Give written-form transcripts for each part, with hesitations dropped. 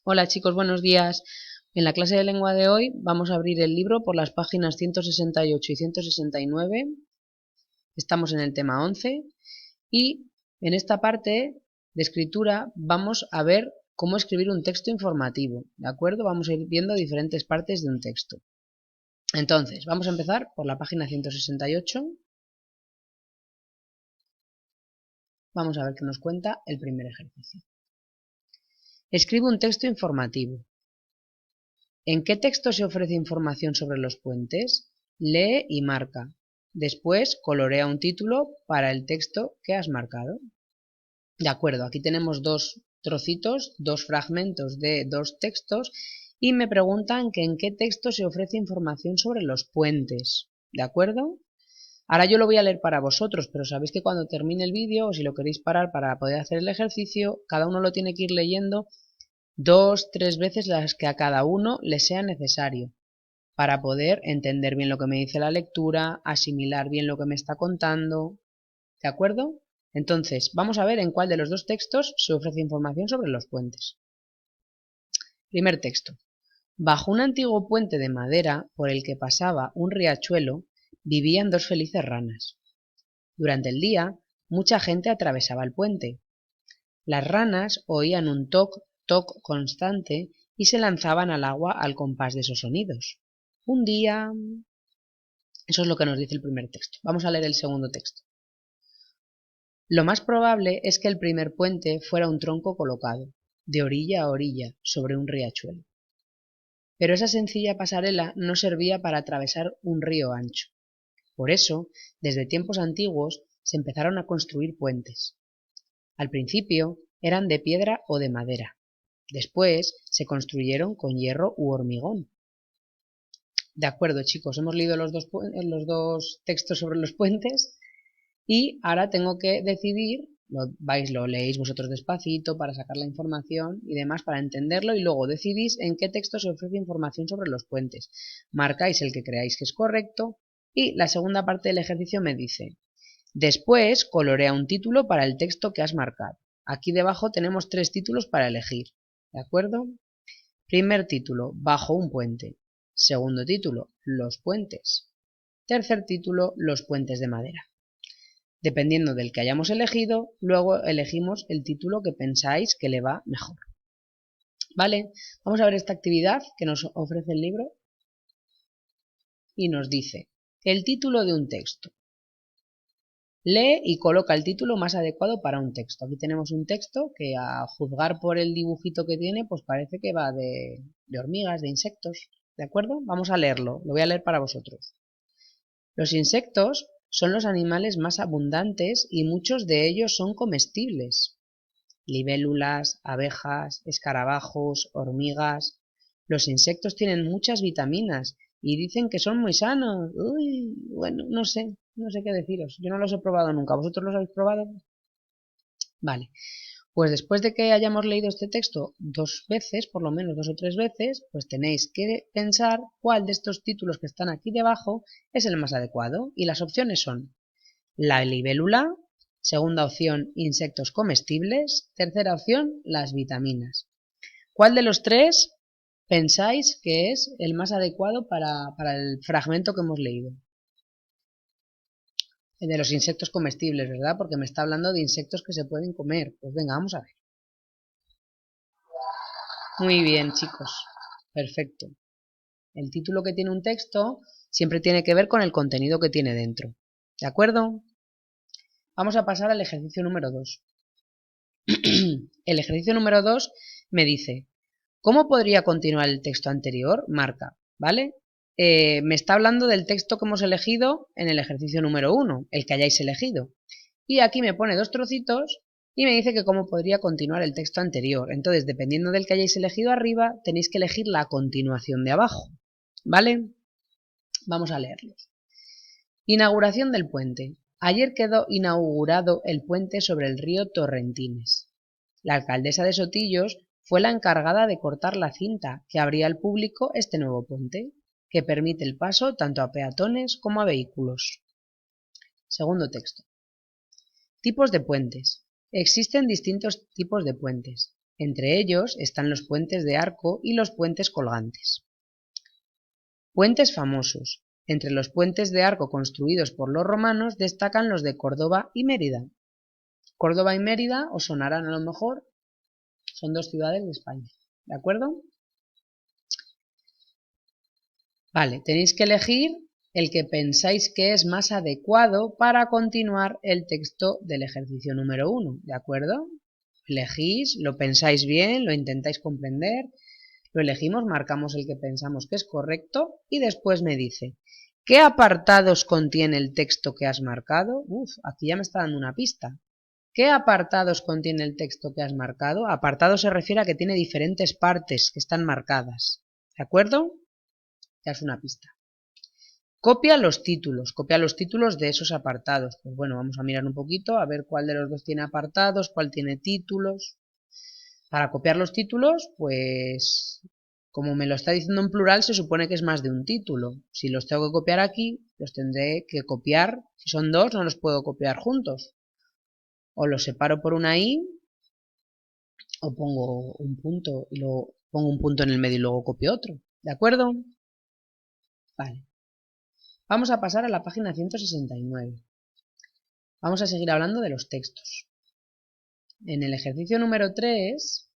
Hola chicos, buenos días. En la clase de lengua de hoy vamos a abrir el libro por las páginas 168 y 169. Estamos en el tema 11 y en esta parte de escritura vamos a ver cómo escribir un texto informativo, ¿de acuerdo? Vamos a ir viendo diferentes partes de un texto. Entonces, vamos a empezar por la página 168. Vamos a ver qué nos cuenta el primer ejercicio. Escribe un texto informativo. ¿En qué texto se ofrece información sobre los puentes? Lee y marca. Después colorea un título para el texto que has marcado. De acuerdo, aquí tenemos dos trocitos, dos fragmentos de dos textos y me preguntan que en qué texto se ofrece información sobre los puentes. ¿De acuerdo? Ahora yo lo voy a leer para vosotros, pero sabéis que cuando termine el vídeo, o si lo queréis parar para poder hacer el ejercicio, cada uno lo tiene que ir leyendo 2, 3 veces las que a cada uno le sea necesario, para poder entender bien lo que me dice la lectura, asimilar bien lo que me está contando, ¿de acuerdo? Entonces, vamos a ver en cuál de los dos textos se ofrece información sobre los puentes. Primer texto. Bajo un antiguo puente de madera por el que pasaba un riachuelo, vivían dos felices ranas. Durante el día, mucha gente atravesaba el puente. Las ranas oían un toc, toc constante y se lanzaban al agua al compás de esos sonidos. Un día... Eso es lo que nos dice el primer texto. Vamos a leer el segundo texto. Lo más probable es que el primer puente fuera un tronco colocado, de orilla a orilla, sobre un riachuelo. Pero esa sencilla pasarela no servía para atravesar un río ancho. Por eso, desde tiempos antiguos, se empezaron a construir puentes. Al principio eran de piedra o de madera. Después se construyeron con hierro u hormigón. De acuerdo, chicos, hemos leído los dos textos sobre los puentes y ahora tengo que decidir, lo leéis vosotros despacito para sacar la información y demás para entenderlo y luego decidís en qué texto se ofrece información sobre los puentes. Marcáis el que creáis que es correcto y la segunda parte del ejercicio me dice, después colorea un título para el texto que has marcado. Aquí debajo tenemos 3 títulos para elegir, ¿de acuerdo? Primer título, bajo un puente. Segundo título, los puentes. Tercer título, los puentes de madera. Dependiendo del que hayamos elegido, luego elegimos el título que pensáis que le va mejor. ¿Vale? Vamos a ver esta actividad que nos ofrece el libro y nos dice el título de un texto. Lee y coloca el título más adecuado para un texto. Aquí tenemos un texto que a juzgar por el dibujito que tiene, pues parece que va de hormigas, de insectos. ¿De acuerdo? Vamos a leerlo. Lo voy a leer para vosotros. Los insectos son los animales más abundantes y muchos de ellos son comestibles. Libélulas, abejas, escarabajos, hormigas. Los insectos tienen muchas vitaminas y dicen que son muy sanos. Uy, bueno, no sé qué deciros. Yo no los he probado nunca. ¿Vosotros los habéis probado? Vale. Pues después de que hayamos leído este texto 2 veces, por lo menos 2 o 3 veces, pues tenéis que pensar cuál de estos títulos que están aquí debajo es el más adecuado. Y las opciones son la libélula, segunda opción, insectos comestibles, tercera opción, las vitaminas. ¿Cuál de los 3 pensáis que es el más adecuado para el fragmento que hemos leído? El de los insectos comestibles, ¿verdad? Porque me está hablando de insectos que se pueden comer. Pues venga, vamos a ver. Muy bien, chicos. Perfecto. El título que tiene un texto siempre tiene que ver con el contenido que tiene dentro. ¿De acuerdo? Vamos a pasar al ejercicio número 2. El ejercicio número 2 me dice, ¿cómo podría continuar el texto anterior? Marca, ¿vale? Me está hablando del texto que hemos elegido en el ejercicio número 1, el que hayáis elegido. Y aquí me pone 2 trocitos y me dice que cómo podría continuar el texto anterior. Entonces, dependiendo del que hayáis elegido arriba, tenéis que elegir la continuación de abajo, ¿vale? Vamos a leerlos. Inauguración del puente. Ayer quedó inaugurado el puente sobre el río Torrentines. La alcaldesa de Sotillos fue la encargada de cortar la cinta que abría al público este nuevo puente, que permite el paso tanto a peatones como a vehículos. Segundo texto. Tipos de puentes. Existen distintos tipos de puentes. Entre ellos están los puentes de arco y los puentes colgantes. Puentes famosos. Entre los puentes de arco construidos por los romanos destacan los de Córdoba y Mérida. Córdoba y Mérida os sonarán a lo mejor, son dos ciudades de España, ¿de acuerdo? Vale, tenéis que elegir el que pensáis que es más adecuado para continuar el texto del ejercicio número 1, ¿de acuerdo? Elegís, lo pensáis bien, lo intentáis comprender, lo elegimos, marcamos el que pensamos que es correcto y después me dice, ¿qué apartados contiene el texto que has marcado? Aquí ya me está dando una pista. ¿Qué apartados contiene el texto que has marcado? Apartado se refiere a que tiene diferentes partes que están marcadas, ¿de acuerdo? Ya es una pista. Copia los títulos de esos apartados. Pues bueno, vamos a mirar un poquito, a ver cuál de los dos tiene apartados, cuál tiene títulos. Para copiar los títulos, pues como me lo está diciendo en plural, se supone que es más de un título. Si los tengo que copiar aquí, los tendré que copiar. Si son dos, no los puedo copiar juntos. O los separo por una i, o pongo un punto y luego pongo un punto en el medio y luego copio otro. ¿De acuerdo? Vale. Vamos a pasar a la página 169. Vamos a seguir hablando de los textos. En el ejercicio número 3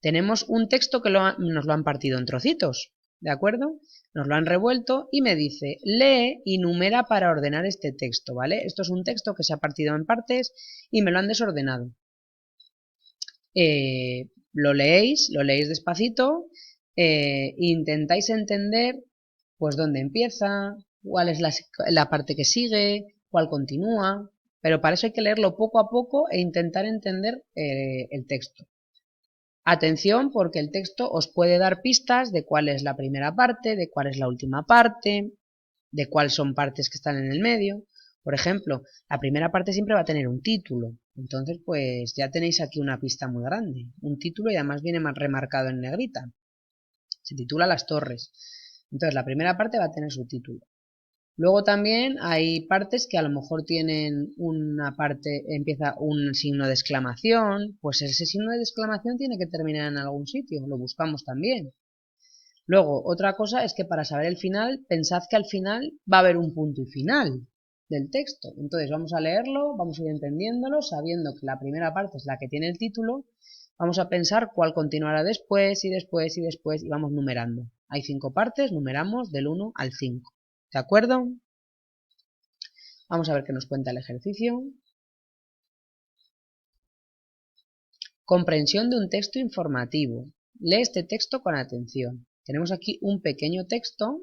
tenemos un texto que nos lo han partido en trocitos, ¿de acuerdo? Nos lo han revuelto y me dice, lee y numera para ordenar este texto, ¿vale? Esto es un texto que se ha partido en partes y me lo han desordenado. Lo leéis despacito, intentáis entender pues dónde empieza, cuál es la parte que sigue, cuál continúa, pero para eso hay que leerlo poco a poco e intentar entender el texto. Atención, porque el texto os puede dar pistas de cuál es la primera parte, de cuál es la última parte, de cuáles son partes que están en el medio. Por ejemplo, la primera parte siempre va a tener un título, entonces pues ya tenéis aquí una pista muy grande, un título y además viene más remarcado en negrita. Se titula Las Torres. Entonces la primera parte va a tener su título. Luego también hay partes que a lo mejor tienen una parte, empieza un signo de exclamación, pues ese signo de exclamación tiene que terminar en algún sitio, lo buscamos también. Luego, otra cosa es que para saber el final, pensad que al final va a haber un punto y final del texto. Entonces vamos a leerlo, vamos a ir entendiéndolo, sabiendo que la primera parte es la que tiene el título, vamos a pensar cuál continuará después y después y después y vamos numerando. Hay 5 partes, numeramos del 1 al 5. ¿De acuerdo? Vamos a ver qué nos cuenta el ejercicio. Comprensión de un texto informativo. Lee este texto con atención. Tenemos aquí un pequeño texto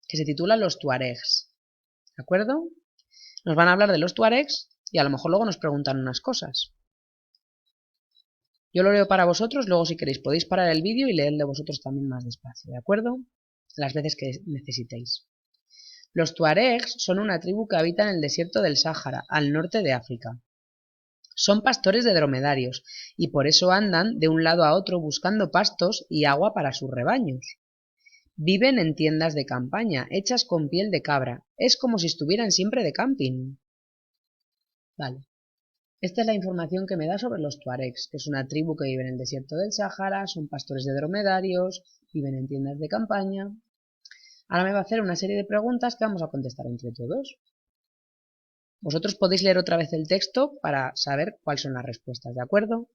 que se titula Los tuaregs. ¿De acuerdo? Nos van a hablar de los tuaregs y a lo mejor luego nos preguntan unas cosas. Yo lo leo para vosotros, luego si queréis podéis parar el vídeo y leerlo vosotros también más despacio, ¿de acuerdo? Las veces que necesitéis. Los tuaregs son una tribu que habita en el desierto del Sáhara, al norte de África. Son pastores de dromedarios y por eso andan de un lado a otro buscando pastos y agua para sus rebaños. Viven en tiendas de campaña, hechas con piel de cabra. Es como si estuvieran siempre de camping. Vale. Esta es la información que me da sobre los tuaregs, que es una tribu que vive en el desierto del Sáhara, son pastores de dromedarios, viven en tiendas de campaña. Ahora me va a hacer una serie de preguntas que vamos a contestar entre todos. Vosotros podéis leer otra vez el texto para saber cuáles son las respuestas, ¿de acuerdo?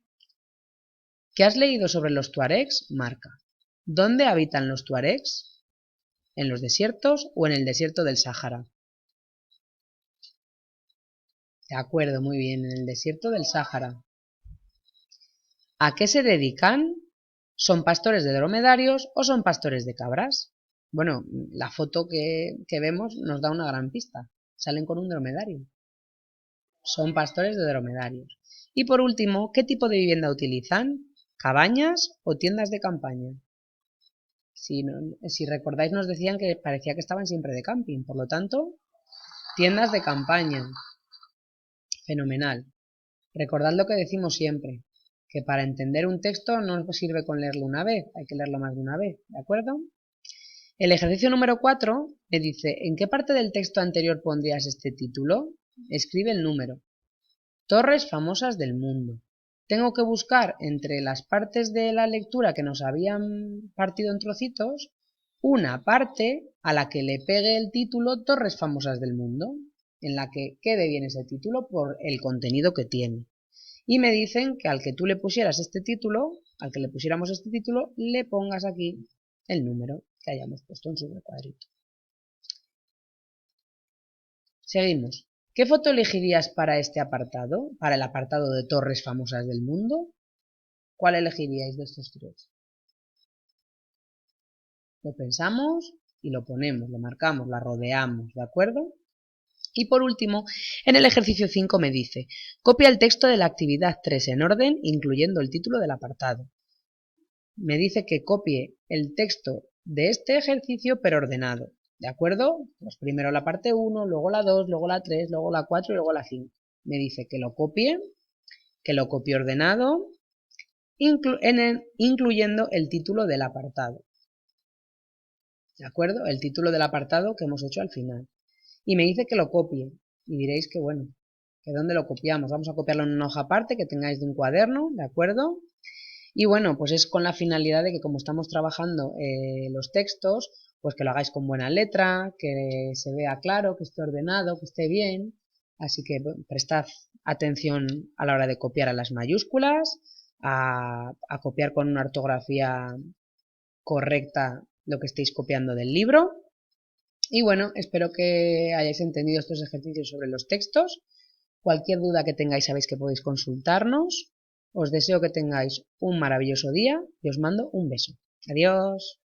¿Qué has leído sobre los tuaregs? Marca. ¿Dónde habitan los tuaregs? ¿En los desiertos o en el desierto del Sáhara? De acuerdo, muy bien, en el desierto del Sáhara. ¿A qué se dedican? ¿Son pastores de dromedarios o son pastores de cabras? Bueno, la foto que vemos nos da una gran pista. Salen con un dromedario. Son pastores de dromedarios. Y por último, ¿qué tipo de vivienda utilizan? ¿Cabañas o tiendas de campaña? Si recordáis nos decían que parecía que estaban siempre de camping, por lo tanto, tiendas de campaña. Fenomenal. Recordad lo que decimos siempre, que para entender un texto no nos sirve con leerlo una vez, hay que leerlo más de una vez, ¿de acuerdo? El ejercicio número 4 me dice, ¿en qué parte del texto anterior pondrías este título? Escribe el número. Torres famosas del mundo. Tengo que buscar entre las partes de la lectura que nos habían partido en trocitos una parte a la que le pegue el título Torres famosas del mundo, en la que quede bien ese título por el contenido que tiene. Y me dicen que al que tú le pusieras este título, al que le pusiéramos este título, le pongas aquí el número que hayamos puesto en su recuadrito. Seguimos. ¿Qué foto elegirías para este apartado? Para el apartado de torres famosas del mundo. ¿Cuál elegiríais de estos tres? Lo pensamos y lo ponemos, lo marcamos, la rodeamos, ¿de acuerdo? Y por último, en el ejercicio 5 me dice, copia el texto de la actividad 3 en orden, incluyendo el título del apartado. Me dice que copie el texto de este ejercicio, pero ordenado, ¿de acuerdo? Pues primero la parte 1, luego la 2, luego la 3, luego la 4 y luego la 5. Me dice que lo copie ordenado, incluyendo el título del apartado. ¿De acuerdo? El título del apartado que hemos hecho al final. Y me dice que lo copie. Y diréis que bueno, que dónde lo copiamos. Vamos a copiarlo en una hoja aparte que tengáis de un cuaderno, ¿de acuerdo? Y bueno, pues es con la finalidad de que como estamos trabajando los textos, pues que lo hagáis con buena letra, que se vea claro, que esté ordenado, que esté bien. Así que prestad atención a la hora de copiar a las mayúsculas, a copiar con una ortografía correcta lo que estéis copiando del libro. Y bueno, espero que hayáis entendido estos ejercicios sobre los textos. Cualquier duda que tengáis sabéis que podéis consultarnos. Os deseo que tengáis un maravilloso día y os mando un beso. Adiós.